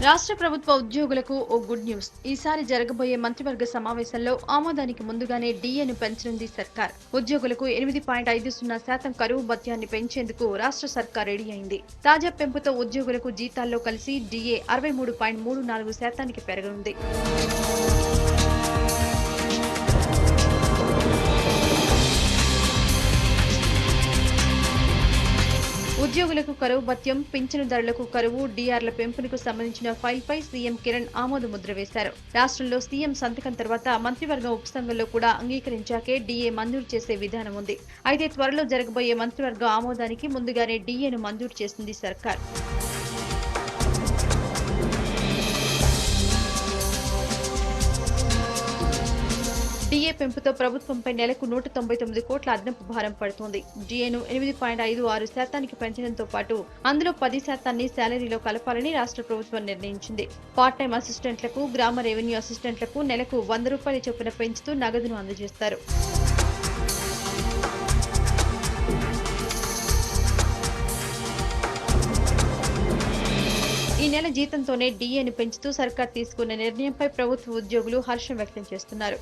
రాష్ట్ర ప్రభుత్వ ఉద్యోగులకు ఓ గుడ్ న్యూస్. ఈసారి జరగబోయే మంత్రివర్గ సమావేశంలో ఆమోదానికి ముందుగానే డీఏను పెంచనుంది సర్కార్. ఉద్యోగులకు 8.50% కరువు భత్యాన్ని పెంచేందుకు రాష్ట్ర సర్కార్ రెడీ అయింది. తాజా పెంపుతో ఉద్యోగులకు జీతాల్లో కలిసి డీఏ 63.34%కి పెరగనుంది. ఉద్యోగులకు కరువు భత్యం, పింఛనుదారులకు కరువు, డీఆర్ల పెంపునకు సంబంధించిన ఫైల్పై సీఎం కిరణ్ ఆమోద ముద్ర వేశారు. రాష్ట్రంలో సీఎం సంతకం తర్వాత మంత్రివర్గం ఉపసంఘంలో కూడా అంగీకరించాకే డీఏ మంజూరు చేసే విధానం ఉంది. అయితే త్వరలో జరగబోయే మంత్రివర్గ ఆమోదానికి ముందుగానే డీఏను మంజూరు చేసింది సర్కార్. డీఏ పెంపుతో ప్రభుత్వంపై నెలకు 199 కోట్ల అదనపు భారం పడుతోంది. డీఏను 8.56%కి పెంచడంతో పాటు అందులో 10% శాలరీలో కలపాలని రాష్ట్ర ప్రభుత్వం నిర్ణయించింది. పార్ట్ టైం అసిస్టెంట్లకు, గ్రామ రెవెన్యూ అసిస్టెంట్లకు నెలకు ₹100 చొప్పున పెంచుతూ నగదును అందజేస్తారు. ఈ నెల జీతంతోనే డీఏను పెంచుతూ సర్కార్ తీసుకున్న నిర్ణయంపై ప్రభుత్వ ఉద్యోగులు హర్షం వ్యక్తం చేస్తున్నారు.